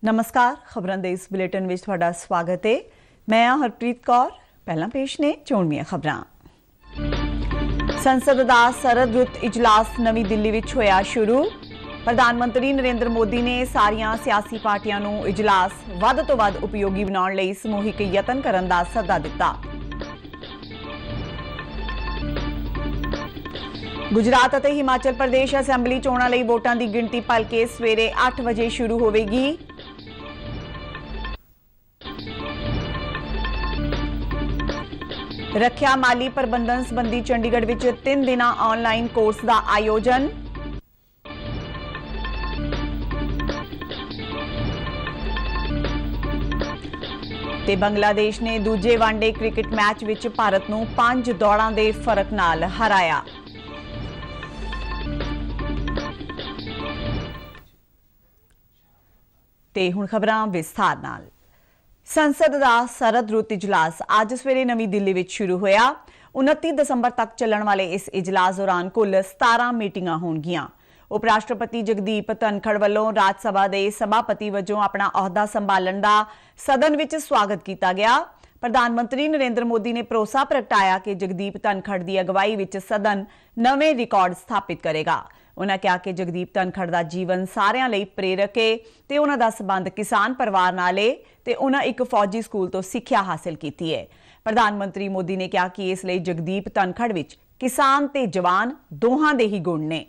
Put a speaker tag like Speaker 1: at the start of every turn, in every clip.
Speaker 1: नमस्कार, खबरां दे इस बुलेटिन विच तुहाडा स्वागत है। मैं हरप्रीत कौर। पहला पेश ने चोणवीआं खबरां। संसद दा सरद रुत इजलास नवी दिल्ली विच होया शुरू। प्रधानमंत्री नरेंद्र मोदी ने सारियां सियासी पार्टियां नूं इजलास वध तों वध उपयोगी बनाउण लई समूहिक यतन करन दा सੱਦਾ दित्ता। गुजरात और हिमाचल प्रदेश असैंबली चोणां लई वोटां दी गिणती भलके सवेरे 8 बजे शुरू होवेगी। रखिया माली प्रबंधन संबंधी चंडीगढ़ विच 3 दिना ऑनलाइन कोर्स का आयोजन। ते बांग्लादेश ने दूजे one day cricket match which Bharat नूं 5 दौड़ां दे फर्क नाल हराया। ते हुण खबरां विस्तार नाल। संसद का सरद रुत इजलास अज सवेरे नवी दिल्ली विच शुरू होया। 29 दसंबर तक चलण वाले इस इजलास दौरान कुल 17 मीटिंगां होणगियां। उप राष्ट्रपति जगदीप धनखड़ वल्लों राज सभा के सभापति वजों अपना अहुदा संभालण का सदन विच स्वागत किया गया। प्रधानमंत्री नरेंद्र मोदी ने भरोसा प्रगटाया कि जगदीप धनखड़ की अगवाई विच सदन नवे रिकॉर्ड स्थापित करेगा। उन्होंने कहा कि जगदीप धनखड़ का जीवन सारिਆਂ ਲਈ प्रेरक है ते उन्हां दा संबंध किसान परिवार नाल है ते उन्हां एक फौजी स्कूल तो सिक्ख्या हासिल की है। प्रधानमंत्री मोदी ने कहा कि इसलिए जगदीप धनखड़ विच किसान ते जवान दोहां दे ही गुण ने।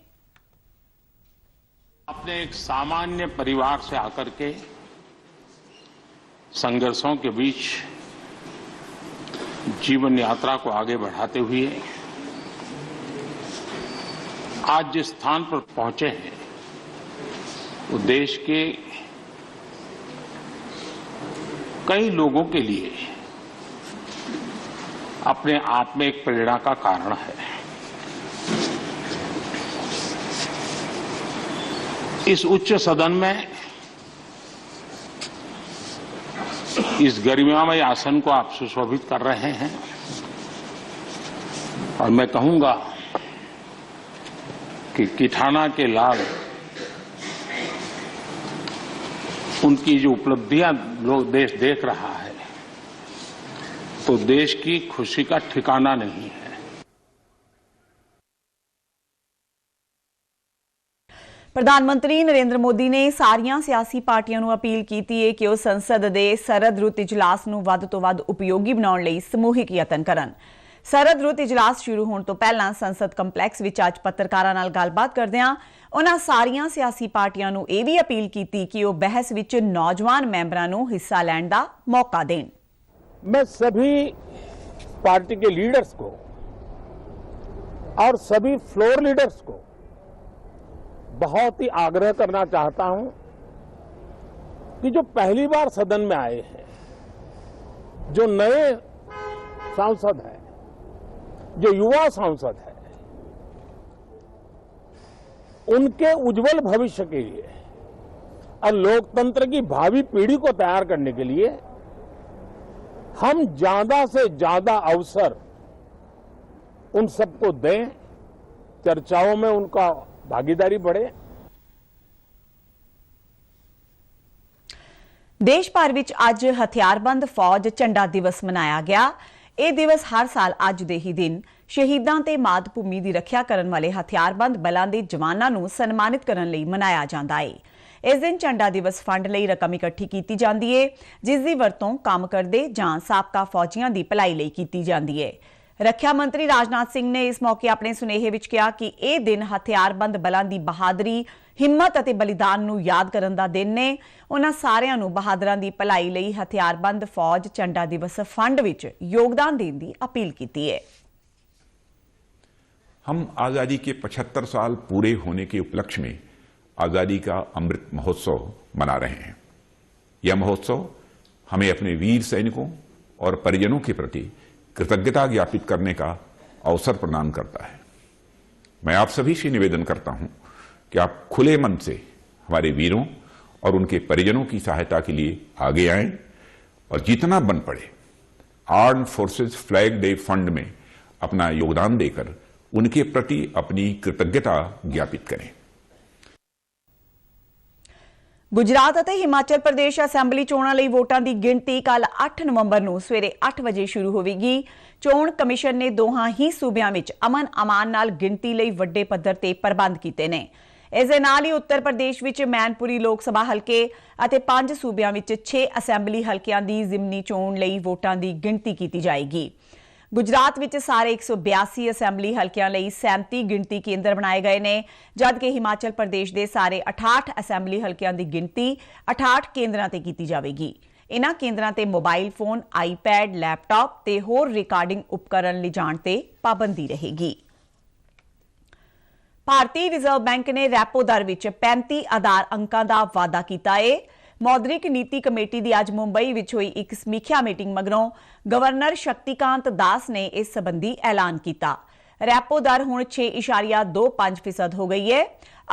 Speaker 2: आपने एक सामान्य परिवार से आकर के संघर्षों के बीच जीवन यात्रा को आगे बढ़ाते हुए आज जिस स्थान पर पहुंचे हैं वो देश के कई लोगों के लिए अपने आप में एक प्रेरणा का कारण है। इस उच्च सदन में इस गरिमामय आसन को आप सुशोभित कर रहे हैं और मैं कहूंगा कि किठाना के लाल उनकी जो उपलब्धियां लोग देश देख रहा है तो देश की खुशी का ठिकाना नहीं है।
Speaker 1: प्रधानमंत्री नरेंद्र मोदी ने सारियां सियासी पार्टियां नूं अपील की है कि वह संसद के सरद रुत इजलास नूं वध तों वध उपयोगी बनाउण लई समूहिक यतन करन। सरद रुत इजलास शुरू होने तो पहला संसद कंपलैक्स विच अज पत्रकारां नाल गलबात करदिआं उन्हां सारियां सियासी पार्टियां नूं इह वी अपील की कि वह बहस विच नौजवान मैंबरां नूं हिस्सा लैण दा मौका देण।
Speaker 3: मैं सभी पार्टी के लीडर्स को और सभी फ्लोर लीडर्स को बहुत ही आग्रह करना चाहता हूं कि जो पहली बार सदन में आए हैं, जो नए सांसद हैं, जो युवा सांसद है, उनके उज्जवल भविष्य के लिए और लोकतंत्र की भावी पीढ़ी को तैयार करने के लिए हम ज्यादा से ज्यादा अवसर उन सबको दें, चर्चाओं में उनका भागीदारी बढ़े।
Speaker 1: देश भर विच अज हथियारबंद फौज झंडा दिवस मनाया गया। यह दिवस हर साल अज दे ही दिन शहीदां ते मात भूमि की रखिया करन वाले हथियारबंद बलां दे जवानां नूं सन्मानित करन लई मनाया जांदा है। इस दिन झंडा दिवस फंड लई रकम इकट्ठी की जाती है जिस दी वरतों काम करदे जां साबका फौजियां दी भलाई लई कीती जाती है। रखिया मंत्री राजनाथ सिंह ने इस मौके अपने सुनेहे विच कहा कि यह दिन हथियारबंद बलां दी बहादरी, हिम्मत अते बलिदान नूं याद करन दा दिन ने। उन्हां सारिआं नूं बहादरां दी भलाई लई हथियारबंद फौज झंडा दिवस फंड विच योगदान देण दी अपील की है।
Speaker 4: हम आजादी के 75 साल पूरे होने के उपलक्ष्य में आजादी का अमृत महोत्सव मना रहे हैं। यह महोत्सव हमें अपने वीर सैनिकों और परिजनों के प्रति कृतज्ञता ज्ञापित करने का अवसर प्रदान करता है। मैं आप सभी से निवेदन करता हूं कि आप खुले मन से हमारे वीरों और उनके परिजनों की सहायता के लिए आगे आएं और जितना बन पड़े armed forces flag day fund में अपना योगदान देकर उनके प्रति अपनी कृतज्ञता ज्ञापित करें।
Speaker 1: ਗੁਜਰਾਤ ਅਤੇ ਹਿਮਾਚਲ ਪ੍ਰਦੇਸ਼ ਅਸੈਂਬਲੀ ਚੋਣਾਂ ਲਈ ਵੋਟਾਂ ਦੀ ਗਿਣਤੀ ਕੱਲ 8 ਨਵੰਬਰ ਨੂੰ ਸਵੇਰੇ 8 ਵਜੇ ਸ਼ੁਰੂ ਹੋਵੇਗੀ। ਚੋਣ ਕਮਿਸ਼ਨ ਨੇ ਦੋਹਾਂ ਹੀ ਸੂਬਿਆਂ ਵਿੱਚ ਅਮਨ ਨਾਲ ਗਿਣਤੀ ਲਈ ਵੱਡੇ ਪੱਧਰ ਤੇ ਪ੍ਰਬੰਧ ਕੀਤੇ ਨੇ। ਇਸ ਦੇ ਨਾਲ ਹੀ ਉੱਤਰ ਪ੍ਰਦੇਸ਼ ਵਿੱਚ ਮੈਨਪੁਰੀ ਲੋਕ ਸਭਾ ਹਲਕੇ ਅਤੇ 5 ਸੂਬਿਆਂ ਵਿੱਚ 6 ਅਸੈਂਬਲੀ ਹਲਕਿਆਂ ਦੀ ਜ਼ਿਮਨੀ ਚੋਣ ਲਈ ਵੋਟਾਂ ਦੀ ਗਿਣਤੀ ਕੀਤੀ ਜਾਏਗੀ। ਗੁਜਰਾਤ ਵਿੱਚ ਸਾਰੇ 182 ਅਸੈਂਬਲੀ ਹਲਕਿਆਂ ਲਈ 37 ਗਿਣਤੀ ਕੇਂਦਰ ਬਣਾਏ ਗਏ ਨੇ, ਜਦਕਿ ਹਿਮਾਚਲ ਪ੍ਰਦੇਸ਼ ਦੇ ਸਾਰੇ 68 ਅਸੈਂਬਲੀ ਹਲਕਿਆਂ ਦੀ ਗਿਣਤੀ 68 ਕੇਂਦਰਾਂ ਤੇ ਕੀਤੀ ਜਾਵੇਗੀ। ਇਨ੍ਹਾਂ ਕੇਂਦਰਾਂ ਤੇ ਮੋਬਾਈਲ ਫੋਨ, ਆਈਪੈਡ, ਲੈਪਟਾਪ ਤੇ ਹੋਰ ਰਿਕਾਰਡਿੰਗ ਉਪਕਰਨ ਲਿਜਾਣ ਤੇ ਪਾਬੰਦੀ ਰਹੇਗੀ। ਭਾਰਤੀ ਰਿਜ਼ਰਵ ਬੈਂਕ ਨੇ ਰੈਪੋ ਦਰ ਵਿੱਚ 35 ਆਧਾਰ ਅੰਕਾਂ ਦਾ ਵਾਧਾ ਕੀਤਾ ਹੈ। ਮੌਦਰਿਕ ਨੀਤੀ ਕਮੇਟੀ ਦੀ ਅੱਜ ਮੁੰਬਈ ਵਿੱਚ ਹੋਈ ਇੱਕ ਸਮੀਖਿਆ ਮੀਟਿੰਗ ਮਗਰੋਂ ਗਵਰਨਰ ਸ਼ਕਤੀਕਾਂਤ ਦਾਸ ਨੇ ਇਸ ਸੰਬੰਧੀ ਐਲਾਨ ਕੀਤਾ। ਰੈਪੋ ਦਰ ਹੁਣ 6.25% ਹੋ ਗਈ ਹੈ।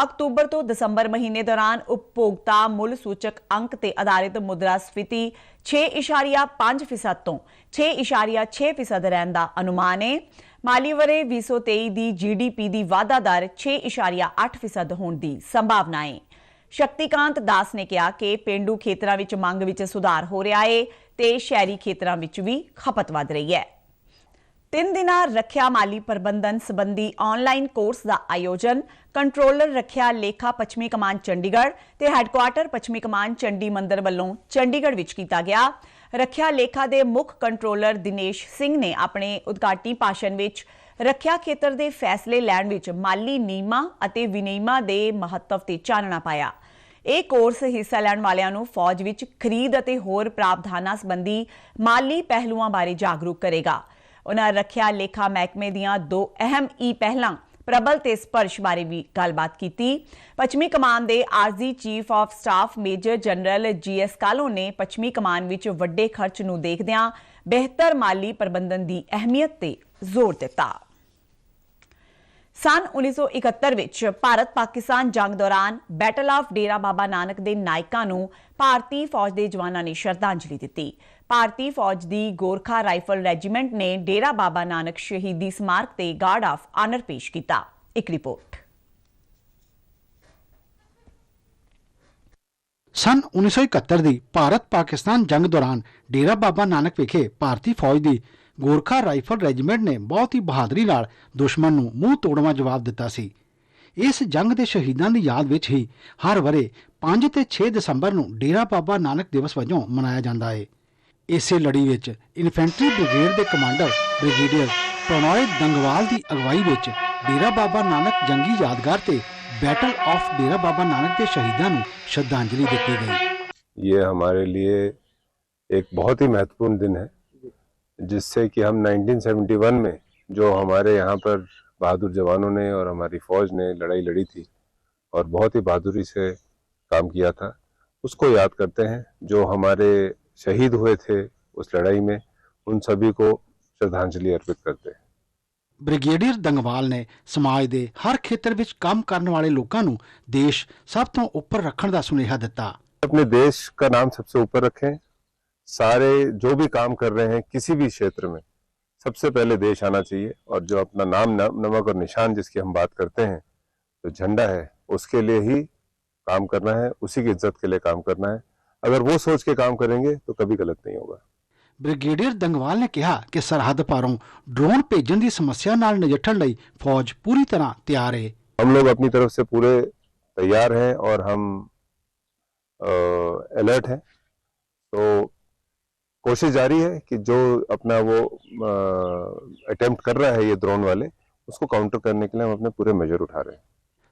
Speaker 1: ਅਕਤੂਬਰ ਤੋਂ ਦਸੰਬਰ ਮਹੀਨੇ ਦੌਰਾਨ ਉਪਭੋਗਤਾ ਮੁੱਲ ਸੂਚਕ ਅੰਕ ਤੇ ਆਧਾਰਿਤ ਮੁਦਰਾ ਸਫੀਤੀ 6.5% ਤੋਂ 6.6% ਰਹਿਣ ਦਾ ਅਨੁਮਾਨ ਹੈ। ਮਾਲੀ ਵਰੇ 2023 ਦੀ GDP ਦੀ ਵਾਧਾ ਦਰ 6.8% ਹੋਣ ਦੀ ਸੰਭਾਵਨਾ ਹੈ। ਸ਼ਕਤੀਕਾਂਤ ਦਾਸ ਨੇ ਕਿਹਾ ਕਿ ਪੇਂਡੂ ਖੇਤਰਾਂ ਵਿੱਚ ਮੰਗ ਵਿੱਚ ਸੁਧਾਰ ਹੋ ਰਿਹਾ ਹੈ ਤੇ ਸ਼ਹਿਰੀ ਖੇਤਰਾਂ ਵਿੱਚ ਵੀ ਖਪਤ ਵਧ ਰਹੀ ਹੈ। 3 ਦਿਨਾਂ ਰੱਖਿਆ ਮਾਲੀ ਪ੍ਰਬੰਧਨ ਸੰਬੰਧੀ ਆਨਲਾਈਨ ਕੋਰਸ ਦਾ ਆਯੋਜਨ ਕੰਟਰੋਲਰ ਰੱਖਿਆ ਲੇਖਾ ਪੱਛਮੀ ਕਮਾਨ ਚੰਡੀਗੜ੍ਹ ਤੇ ਹੈੱਡਕੁਆਰਟਰ ਪੱਛਮੀ ਕਮਾਨ ਚੰਡੀ ਮੰਦਰ ਵੱਲੋਂ ਚੰਡੀਗੜ੍ਹ ਵਿੱਚ ਕੀਤਾ ਗਿਆ। ਰੱਖਿਆ ਲੇਖਾ ਦੇ ਮੁੱਖ ਕੰਟਰੋਲਰ ਦਿਨੇਸ਼ ਸਿੰਘ ਨੇ ਆਪਣੇ ਉਦਘਾਟਨੀ ਭਾਸ਼ਣ ਵਿੱਚ ਰੱਖਿਆ ਖੇਤਰ ਦੇ ਫੈਸਲੇ ਲੈਣ ਵਿੱਚ ਮਾਲੀ ਨਿਯਮਾਂ ਅਤੇ ਵਿਨਿਯਮਾਂ ਦੇ ਮਹੱਤਵ ਤੇ ਚਾਨਣਾ ਪਾਇਆ। ਇਹ ਕੋਰਸ ਹਿੱਸਾ ਲੈਣ ਵਾਲਿਆਂ ਨੂੰ ਫੌਜ ਵਿੱਚ ਖਰੀਦ ਅਤੇ ਹੋਰ ਪ੍ਰਾਵਧਾਨਾਂ ਸੰਬੰਧੀ ਮਾਲੀ ਪਹਿਲੂਆਂ ਬਾਰੇ ਜਾਗਰੂਕ ਕਰੇਗਾ। ਉਨ੍ਹਾਂ ਰੱਖਿਆ ਲੇਖਾ ਮਹਿਕਮੇ ਦੀਆਂ 2 ਅਹਿਮ ਪਹਿਲਾਂ ਪ੍ਰਬਲ ਤੇ ਸਪਰਸ਼ ਬਾਰੇ ਵੀ ਗੱਲਬਾਤ ਕੀਤੀ। ਪੱਛਮੀ ਕਮਾਨ ਦੇ ਆਰਜ਼ੀ chief of staff major general GS ਕਾਲੋ ਨੇ ਪੱਛਮੀ ਕਮਾਨ ਵਿੱਚ ਵੱਡੇ ਖਰਚ ਨੂੰ ਦੇਖਦਿਆਂ ਬਿਹਤਰ ਮਾਲੀ ਪ੍ਰਬੰਧਨ ਦੀ ਅਹਿਮੀਅਤ ਤੇ ਜ਼ੋਰ ਦਿੱਤਾ। ਸਨ 1971 ਵਿੱਚ ਭਾਰਤ-ਪਾਕਿਸਤਾਨ ਜੰਗ ਦੌਰਾਨ ਬੈਟਲ ਆਫ ਡੇਰਾ ਬਾਬਾ ਨਾਨਕ ਦੇ ਨਾਇਕਾਂ ਨੂੰ ਭਾਰਤੀ ਫੌਜ ਦੇ ਜਵਾਨਾਂ ਨੇ ਸ਼ਰਧਾਂਜਲੀ ਦਿੱਤੀ। ਭਾਰਤੀ ਫੌਜ ਦੀ ਗੋਰਖਾ ਰਾਈਫਲ ਰੈਜੀਮੈਂਟ ਨੇ ਡੇਰਾ ਬਾਬਾ ਨਾਨਕ ਸ਼ਹੀਦੀ ਸਮਾਰਕ ਤੇ ਗਾਰਡ ਆਫ ਆਨਰ ਪੇਸ਼ ਕੀਤਾ। ਇੱਕ ਰਿਪੋਰਟ।
Speaker 5: ਸਨ 1971 ਦੀ ਭਾਰਤ-ਪਾਕਿਸਤਾਨ ਜੰਗ ਦੌਰਾਨ ਡੇਰਾ ਬਾਬਾ ਨਾਨਕ ਵਿਖੇ ਭਾਰਤੀ ਫੌਜ ਦੀ ਗੋਰਖਾ ਰਾਈਫਲ ਰੈਜੀਮੈਂਟ ਨੇ ਬਹੁਤ ਹੀ ਬਹਾਦਰੀ ਨਾਲ ਦੁਸ਼ਮਣ ਨੂੰ ਮੂੰਹ ਤੋੜਵਾਂ ਜਵਾਬ ਦਿੱਤਾ ਸੀ। ਇਸ ਜੰਗ ਦੇ ਸ਼ਹੀਦਾਂ ਦੀ ਯਾਦ ਵਿੱਚ ਹੀ ਹਰ ਵਰੇ 5 ਤੇ 6 ਦਸੰਬਰ ਨੂੰ ਡੇਰਾ ਬਾਬਾ ਨਾਨਕ ਦਿਵਸ ਵਜੋਂ ਮਨਾਇਆ ਜਾਂਦਾ ਹੈ। ਇਸੇ ਲੜੀ ਵਿੱਚ ਇਨਫੈਂਟਰੀ ਬ੍ਰਿਗੇਡ ਦੇ ਕਮਾਂਡਰ ਬ੍ਰਿਗੇਡੀਅਰ ਪ੍ਰਣੋਏ ਦੰਗਵਾਲ ਦੀ ਅਗਵਾਈ ਵਿੱਚ ਡੇਰਾ ਬਾਬਾ ਨਾਨਕ ਜੰਗੀ ਯਾਦਗਾਰ ਤੇ बैटल ऑफ डेरा बाबा नानक के शहीदों को श्रद्धांजलि दी गई।
Speaker 6: ये हमारे लिए एक बहुत ही महत्वपूर्ण दिन है, जिससे कि हम 1971 में जो हमारे यहाँ पर बहादुर जवानों ने और हमारी फौज ने लड़ाई लड़ी थी और बहुत ही बहादुरी से काम किया था, उसको याद करते हैं। जो हमारे शहीद हुए थे उस लड़ाई में, उन सभी को श्रद्धांजलि अर्पित करते हैं।
Speaker 5: ਬ੍ਰਿਗੇਡੀਅਰ ਦੰਗਵਾਲ ਨੇ ਸਮਾਜ ਦੇ ਹਰ ਖੇਤਰ ਵਿੱਚ ਕੰਮ ਕਰਨ ਵਾਲੇ ਲੋਕਾਂ ਨੂੰ ਦੇਸ਼ ਸਭ ਤੋਂ ਉੱਪਰ ਰੱਖਣ ਦਾ ਸੁਨੇਹਾ ਦਿੱਤਾ।
Speaker 6: अपने देश का नाम सबसे ऊपर रखें। सारे जो भी काम कर रहे हैं किसी भी क्षेत्र में, सबसे पहले देश आना चाहिए। और जो अपना नाम नमक और निशान जिसकी हम बात करते हैं, जो झंडा है, उसके लिए ही काम करना है, उसी की इज्जत के लिए काम करना है। अगर वो सोच के काम करेंगे तो कभी गलत नहीं होगा।
Speaker 5: ਬ੍ਰਿਗੇਡੀਅਰ ਦੰਗਵਾਲ ਨੇ ਕਿਹਾ ਕਿ ਸਰਹੱਦ ਪਾਰੋਂ ਡਰੋਨ ਭੇਜਣ ਦੀ ਸਮੱਸਿਆ ਨਾਲ ਨਜਿੱਠਣ ਲਈ ਫੌਜ ਪੂਰੀ ਤਰ੍ਹਾਂ ਤਿਆਰ ਹੈ।
Speaker 6: हम लोग अपनी तरफ से पूरे तैयार हैं और हम अलर्ट हैं। तो कोशिश जारी है कि जो अपना वो अटेम्प्ट कर रहा है ये ड्रोन वाले, उसको काउंटर करने के लिए हम अपने पूरे मेजर उठा रहे हैं।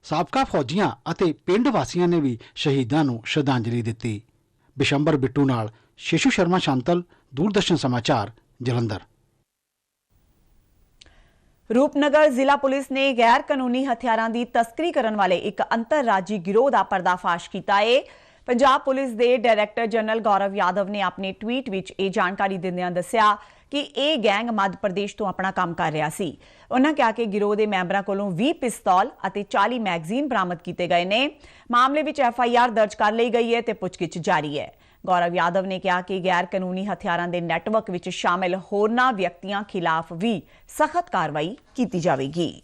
Speaker 5: ਸਾਬਕਾ ਫੌਜੀਆਂ ਅਤੇ ਪਿੰਡ ਵਾਸੀਆਂ ਨੇ ਵੀ ਸ਼ਹੀਦਾਂ ਨੂੰ ਸ਼ਰਧਾਂਜਲੀ ਦਿੱਤੀ। ਬਿਸ਼ੰਬਰ ਬਿੱਟੂ ਨਾਲ ਸ਼ੇਸ਼ੂ ਸ਼ਰਮਾ ਸ਼ਾਂਤਲ, ਦੂਰਦਰਸ਼ਨ ਸਮਾਚਾਰ, ਜਲੰਧਰ।
Speaker 1: ਰੂਪਨਗਰ ਜ਼ਿਲ੍ਹਾ ਪੁਲਿਸ ਨੇ ਗੈਰ ਕਾਨੂੰਨੀ ਹਥਿਆਰਾਂ ਦੀ ਤਸਕਰੀ ਕਰਨ ਵਾਲੇ ਇੱਕ ਅੰਤਰਰਾਜੀ ਗਿਰੋਹ ਦਾ ਪਰਦਾਫਾਸ਼ ਕੀਤਾ ਹੈ। ਪੰਜਾਬ ਪੁਲਿਸ ਦੇ ਡਾਇਰੈਕਟਰ ਜਨਰਲ ਗੌਰਵ ਯਾਦਵ ਨੇ ਆਪਣੇ ਟਵੀਟ ਵਿੱਚ ਇਹ ਜਾਣਕਾਰੀ ਦਿੰਦਿਆਂ ਦੱਸਿਆ ਕਿ ਇਹ ਗੈਂਗ ਮੱਧ ਪ੍ਰਦੇਸ਼ ਤੋਂ ਆਪਣਾ ਕੰਮ ਕਰ ਰਿਹਾ ਸੀ। ਉਨ੍ਹਾਂ ਕਿਹਾ ਕਿ ਗਿਰੋਹ ਦੇ ਮੈਂਬਰਾਂ ਕੋਲੋਂ 20 ਪਿਸਤੌਲ ਅਤੇ 40 ਮੈਗਜ਼ੀਨ ਬਰਾਮਦ ਕੀਤੇ ਗਏ ਨੇ। ਮਾਮਲੇ ਵਿੱਚ FIR ਦਰਜ ਕਰ ਲਈ ਗਈ ਹੈ ਤੇ ਪੁੱਛਗਿੱਛ ਜਾਰੀ ਹੈ। ਗੌਰਵ ਯਾਦਵ ਨੇ ਕਿਹਾ ਕਿ ਗੈਰ ਕਾਨੂੰਨੀ ਹਥਿਆਰਾਂ ਦੇ ਨੈਟਵਰਕ ਵਿੱਚ ਸ਼ਾਮਿਲ ਹੋਰਨਾਂ ਵਿਅਕਤੀਆਂ ਖਿਲਾਫ ਵੀ ਸਖਤ ਕਾਰਵਾਈ ਕੀਤੀ ਜਾਵੇਗੀ।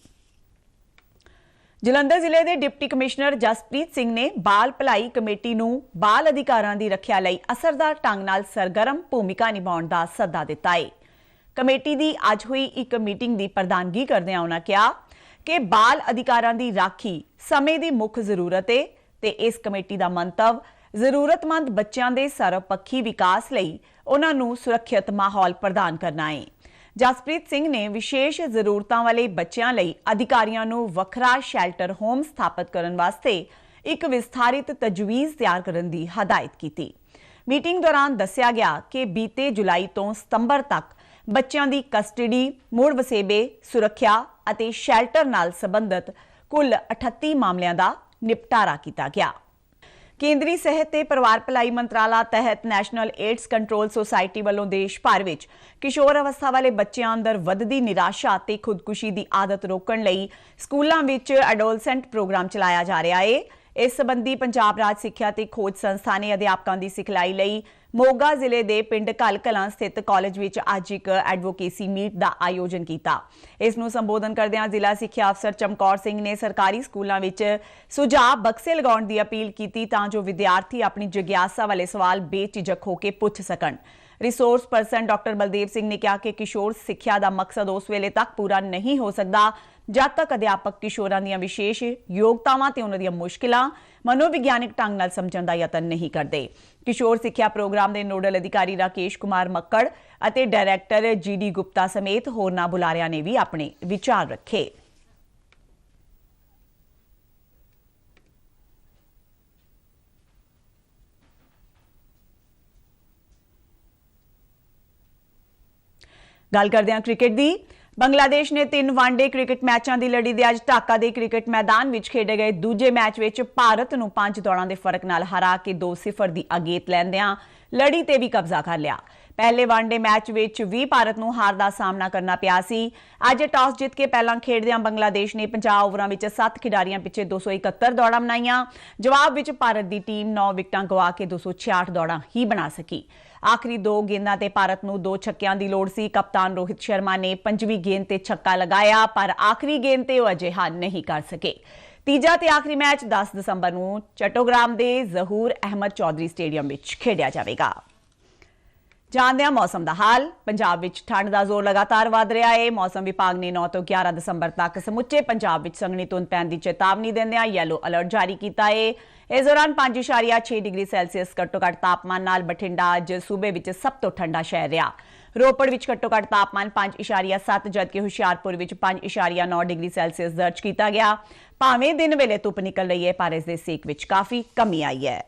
Speaker 1: ਜਲੰਧਰ ਜ਼ਿਲ੍ਹੇ ਦੇ ਡਿਪਟੀ ਕਮਿਸ਼ਨਰ ਜਸਪ੍ਰੀਤ ਸਿੰਘ ਨੇ ਬਾਲ ਭਲਾਈ ਕਮੇਟੀ ਨੂੰ ਬਾਲ ਅਧਿਕਾਰਾਂ ਦੀ ਰੱਖਿਆ ਲਈ ਅਸਰਦਾਰ ਢੰਗ ਨਾਲ ਸਰਗਰਮ ਭੂਮਿਕਾ ਨਿਭਾਉਣ ਦਾ ਸੱਦਾ ਦਿੱਤਾ ਹੈ। ਕਮੇਟੀ ਦੀ ਅੱਜ ਹੋਈ ਇੱਕ ਮੀਟਿੰਗ ਦੀ ਪ੍ਰਧਾਨਗੀ ਕਰਦਿਆਂ ਉਹਨਾਂ ਕਿਹਾ ਕਿ ਬਾਲ ਅਧਿਕਾਰਾਂ ਦੀ ਰਾਖੀ ਸਮੇਂ ਦੀ ਮੁੱਖ ਜ਼ਰੂਰਤ ਹੈ ਤੇ ਇਸ ਕਮੇਟੀ ਦਾ ਮੰਤਵ ਜ਼ਰੂਰਤਮੰਦ ਬੱਚਿਆਂ ਦੇ ਸਰਵਪੱਖੀ ਵਿਕਾਸ ਲਈ ਉਹਨਾਂ ਨੂੰ ਸੁਰੱਖਿਅਤ ਮਾਹੌਲ ਪ੍ਰਦਾਨ ਕਰਨਾ ਹੈ। ਜਸਪ੍ਰੀਤ ਸਿੰਘ ਨੇ ਵਿਸ਼ੇਸ਼ ਜ਼ਰੂਰਤਾਂ ਵਾਲੇ ਬੱਚਿਆਂ ਲਈ ਅਧਿਕਾਰੀਆਂ ਨੂੰ ਵੱਖਰਾ ਸ਼ੈਲਟਰ ਹੋਮ ਸਥਾਪਿਤ ਕਰਨ ਵਾਸਤੇ ਇੱਕ ਵਿਸਥਾਰਿਤ ਤਜਵੀਜ਼ ਤਿਆਰ ਕਰਨ ਦੀ ਹਦਾਇਤ ਕੀਤੀ। ਮੀਟਿੰਗ ਦੌਰਾਨ ਦੱਸਿਆ ਗਿਆ ਕਿ ਬੀਤੇ ਜੁਲਾਈ ਤੋਂ ਸਤੰਬਰ ਤੱਕ ਬੱਚਿਆਂ ਦੀ ਕਸਟਡੀ, ਮੁੜ ਵਸੇਬੇ, ਸੁਰੱਖਿਆ ਅਤੇ ਸ਼ੈਲਟਰ ਨਾਲ ਸੰਬੰਧਿਤ ਕੁੱਲ 38 ਮਾਮਲਿਆਂ ਦਾ ਨਿਪਟਾਰਾ ਕੀਤਾ ਗਿਆ। ਕੇਂਦਰੀ ਸਿਹਤ ਤੇ ਪਰਿਵਾਰ ਭਲਾਈ ਮੰਤਰਾਲਾ ਤਹਿਤ ਨੈਸ਼ਨਲ ਏਡਜ਼ ਕੰਟਰੋਲ ਸੁਸਾਇਟੀ ਵੱਲੋਂ ਦੇਸ਼ ਭਰ ਵਿੱਚ ਕਿਸ਼ੋਰ ਅਵਸਥਾ ਵਾਲੇ ਬੱਚਿਆਂ ਅੰਦਰ ਵੱਧਦੀ ਨਿਰਾਸ਼ਾ ਤੇ ਖੁਦਕੁਸ਼ੀ ਦੀ ਆਦਤ ਰੋਕਣ ਲਈ ਸਕੂਲਾਂ ਵਿੱਚ ਐਡੋਲਸੈਂਟ ਪ੍ਰੋਗਰਾਮ ਚਲਾਇਆ ਜਾ ਰਿਹਾ ਹੈ। ਇਸ ਸੰਬੰਧੀ ਪੰਜਾਬ ਰਾਜ ਸਿੱਖਿਆ ਤੇ ਖੋਜ ਸੰਸਥਾ ਨੇ ਅਧਿਆਪਕਾਂ ਦੀ ਸਿਖਲਾਈ ਲਈ ਮੋਗਾ ਜ਼ਿਲ੍ਹੇ ਦੇ ਪਿੰਡ ਘੱਲ ਕਲਾਂ ਸਥਿਤ ਕਾਲਜ ਵਿੱਚ ਅੱਜ ਇੱਕ ਐਡਵੋਕੇਸੀ ਮੀਟ ਦਾ ਆਯੋਜਨ ਕੀਤਾ। ਇਸ ਨੂੰ ਸੰਬੋਧਨ ਕਰਦਿਆਂ ਜ਼ਿਲ੍ਹਾ ਸਿੱਖਿਆ ਅਫਸਰ ਚਮਕੌਰ ਸਿੰਘ ਨੇ ਸਰਕਾਰੀ ਸਕੂਲਾਂ ਵਿੱਚ ਸੁਝਾਅ ਬਕਸੇ ਲਗਾਉਣ ਦੀ ਅਪੀਲ ਕੀਤੀ ਤਾਂ ਜੋ ਵਿਦਿਆਰਥੀ ਆਪਣੀ ਜਿਗਿਆਸਾ ਵਾਲੇ ਸਵਾਲ ਬੇਝਿਜਕ ਹੋ ਕੇ ਪੁੱਛ ਸਕਣ। Resource person doctor Baldev Singh ਨੇ ਕਿਹਾ ਕਿ ਕਿਸ਼ੋਰ ਸਿੱਖਿਆ ਦਾ ਮਕਸਦ ਉਸ ਵੇਲੇ ਤੱਕ ਪੂਰਾ ਨਹੀਂ ਹੋ ਸਕਦਾ ਜਦ ਤੱਕ ਅਧਿਆਪਕ ਕਿਸ਼ੋਰਾਂ ਦੀਆਂ ਵਿਸ਼ੇਸ਼ ਯੋਗਤਾਵਾਂ ਤੇ ਉਹਨਾਂ ਦੀਆਂ ਮੁਸ਼ਕਿਲਾਂ ਮਨੋਵਿਗਿਆਨਿਕ ਢੰਗ ਨਾਲ ਸਮਝਣ ਦਾ ਯਤਨ ਨਹੀਂ ਕਰਦੇ। ਕਿਸ਼ੋਰ ਸਿੱਖਿਆ ਪ੍ਰੋਗਰਾਮ ਦੇ ਨੋਡਲ ਅਧਿਕਾਰੀ ਰਾਕੇਸ਼ ਕੁਮਾਰ ਮੱਕੜ ਅਤੇ ਡਾਇਰੈਕਟਰ ਜੀ.ਡੀ. ਗੁਪਤਾ ਸਮੇਤ ਹੋਰਨਾਂ ਬੁਲਾਰਿਆਂ ਨੇ ਵੀ ਆਪਣੇ ਵਿਚਾਰ ਰੱਖੇ। ਗੱਲ ਕਰਦੇ ਹਾਂ ਕ੍ਰਿਕਟ ਦੀ। ਬੰਗਲਾਦੇਸ਼ ਨੇ 3 ਵਨਡੇ ਕ੍ਰਿਕਟ ਮੈਚਾਂ ਦੀ ਲੜੀ ਦੇ ਅੱਜ ਢਾਕਾ ਦੇ ਕ੍ਰਿਕਟ ਮੈਦਾਨ ਵਿੱਚ ਖੇਡੇ ਗਏ ਦੂਜੇ ਮੈਚ ਵਿੱਚ ਭਾਰਤ ਨੂੰ 5 ਦੌੜਾਂ ਦੇ ਫਰਕ ਨਾਲ ਹਰਾ ਕੇ 2-0 ਦੀ ਅਗੇਤ ਲੈਂਦਿਆਂ ਲੜੀ ਤੇ ਵੀ ਕਬਜ਼ਾ ਕਰ ਲਿਆ। ਪਹਿਲੇ ਵਨਡੇ ਮੈਚ ਵਿੱਚ ਵੀ ਭਾਰਤ ਨੂੰ ਹਾਰ ਦਾ ਸਾਹਮਣਾ ਕਰਨਾ ਪਿਆ ਸੀ। ਅੱਜ ਟਾਸ ਜਿੱਤ ਕੇ ਪਹਿਲਾਂ ਖੇਡਦਿਆਂ ਬੰਗਲਾਦੇਸ਼ ਨੇ 50 ਓਵਰਾਂ ਵਿੱਚ 7 ਖਿਡਾਰੀਆਂ ਪਿੱਛੇ 271 ਦੌੜਾਂ ਬਣਾਈਆਂ। ਜਵਾਬ ਵਿੱਚ ਭਾਰਤ ਦੀ ਟੀਮ 9 ਵਿਕਟਾਂ ਗਵਾ ਕੇ 266 ਦੌੜਾਂ ਹੀ ਬਣਾ ਸਕੀ। ਆਖਰੀ 2 ਗੇਂਦਾਂ ਤੇ ਭਾਰਤ ਨੂੰ 2 ਛੱਕਿਆਂ ਦੀ ਲੋੜ ਸੀ। ਕਪਤਾਨ ਰੋਹਿਤ ਸ਼ਰਮਾ ਨੇ 5ਵੀਂ ਗੇਂਦ ਤੇ ਛੱਕਾ ਲਗਾਇਆ ਪਰ ਆਖਰੀ ਗੇਂਦ ਤੇ ਉਹ ਅਜਿਹਾ ਨਹੀਂ ਕਰ ਸਕੇ। ਤੀਜਾ ਤੇ ਆਖਰੀ ਮੈਚ 10 ਦਸੰਬਰ ਨੂੰ ਚਟੋਗ੍ਰਾਮ ਦੇ ਜ਼ਹੂਰ ਅਹਿਮਦ ਚੌਧਰੀ ਸਟੇਡੀਅਮ ਵਿੱਚ ਖੇਡਿਆ ਜਾਵੇਗਾ। ਜਾਣਦੇ ਹਾਂ ਮੌਸਮ ਦਾ ਹਾਲ। ਪੰਜਾਬ ਵਿੱਚ ਠੰਡ ਦਾ ਜ਼ੋਰ ਲਗਾਤਾਰ ਵਧ ਰਿਹਾ ਹੈ। ਮੌਸਮ ਵਿਭਾਗ ਨੇ 9 ਤੋਂ 11 ਦਸੰਬਰ ਤੱਕ ਸਮੁੱਚੇ ਪੰਜਾਬ ਵਿੱਚ ਸੰਘਣੀ ਧੁੰਦ ਪੈਣ ਦੀ ਚੇਤਾਵਨੀ ਦਿੰਦਿਆਂ ਯੈਲੋ ਅਲਰਟ ਜਾਰੀ ਕੀਤਾ ਹੈ। ਇਸ ਦੌਰਾਨ 5.6 ਡਿਗਰੀ ਸੈਲਸੀਅਸ ਘੱਟੋ ਘੱਟ ਤਾਪਮਾਨ ਨਾਲ ਬਠਿੰਡਾ ਅੱਜ ਸੂਬੇ ਵਿੱਚ ਸਭ ਤੋਂ ਠੰਡਾ ਸ਼ਹਿਰ ਰਿਹਾ। ਰੋਪੜ ਵਿੱਚ ਘੱਟੋ ਘੱਟ ਤਾਪਮਾਨ 5.7 ਜਦਕਿ ਹੁਸ਼ਿਆਰਪੁਰ ਵਿੱਚ 5.9 ਡਿਗਰੀ ਸੈਲਸੀਅਸ ਦਰਜ ਕੀਤਾ ਗਿਆ। ਭਾਵੇਂ ਦਿਨ ਵੇਲੇ ਧੁੱਪ ਨਿਕਲ ਰਹੀ ਹੈ ਪਰ ਇਸ ਦੇ ਸੇਕ ਵਿੱਚ ਕਾਫੀ ਕਮੀ ਆਈ ਹੈ।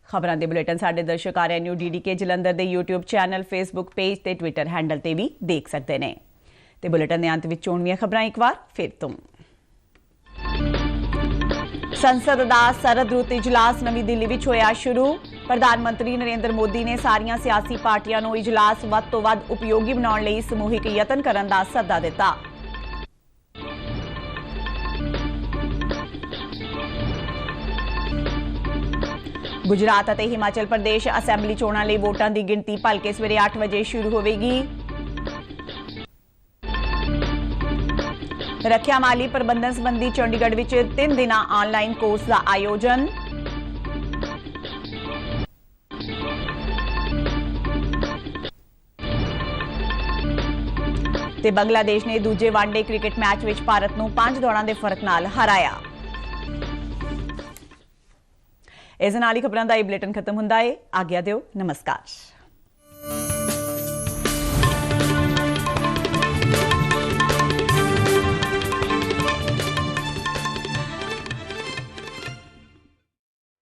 Speaker 1: ਖਬਰਾਂ ਦੇ ਬੁਲੇਟਿਨ ਸਾਡੇ ਦਰਸ਼ਕ RNU DDK ਜਲੰਧਰ ਦੇ YouTube ਚੈਨਲ, Facebook ਪੇਜ ਤੇ Twitter ਹੈਂਡਲ ਤੇ ਵੀ ਦੇਖ ਸਕਦੇ ਨੇ। ਤੇ ਬੁਲੇਟਿਨ ਦੇ ਅੰਤ ਵਿੱਚ ਚੋਣਵੀਆਂ ਖਬਰਾਂ ਇੱਕ ਵਾਰ ਫਿਰ ਤੋਂ। ਸੰਸਦ ਦਾ ਸਰਦ ਰੁੱਤ ਇਜਲਾਸ ਨਵੀਂ ਦਿੱਲੀ ਵਿੱਚ ਹੋਇਆ ਸ਼ੁਰੂ। ਪ੍ਰਧਾਨ ਮੰਤਰੀ ਨਰਿੰਦਰ ਮੋਦੀ ਨੇ ਸਾਰੀਆਂ ਸਿਆਸੀ ਪਾਰਟੀਆਂ ਨੂੰ ਇਜਲਾਸ ਵੱਧ ਤੋਂ ਵੱਧ ਉਪਯੋਗੀ ਬਣਾਉਣ ਲਈ ਸਮੂਹਿਕ ਯਤਨ ਕਰਨ ਦਾ ਸੱਦਾ ਦਿੱਤਾ। ਗੁਜਰਾਤ ਅਤੇ ਹਿਮਾਚਲ ਪ੍ਰਦੇਸ਼ ਅਸੈਂਬਲੀ ਚੋਣਾਂ ਲਈ ਵੋਟਾਂ ਦੀ ਗਿਣਤੀ ਭਲਕੇ ਸਵੇਰੇ 8 ਵਜੇ ਸ਼ੁਰੂ ਹੋਵੇਗੀ। ਰੱਖਿਆ ਮਾਲੀ ਪ੍ਰਬੰਧਨ ਸੰਬੰਧੀ ਚੰਡੀਗੜ੍ਹ ਵਿੱਚ 3 ਦਿਨਾਂ ਆਨਲਾਈਨ ਕੋਰਸ ਦਾ ਆਯੋਜਨ। ਤੇ ਬੰਗਲਾਦੇਸ਼ ਨੇ ਦੂਜੇ ਵਨਡੇ ਕ੍ਰਿਕਟ ਮੈਚ ਵਿੱਚ ਭਾਰਤ ਨੂੰ 5 ਦੌੜਾਂ ਦੇ ਫਰਕ ਨਾਲ ਹਰਾਇਆ। ਇਸ ਨਾਲ ਹੀ ਖਬਰਾਂ ਦਾ ਇਹ ਬੁਲੇਟਿਨ ਖਤਮ ਹੁੰਦਾ ਹੈ। ਆਗਿਆ ਦਿਓ। ਨਮਸਕਾਰ।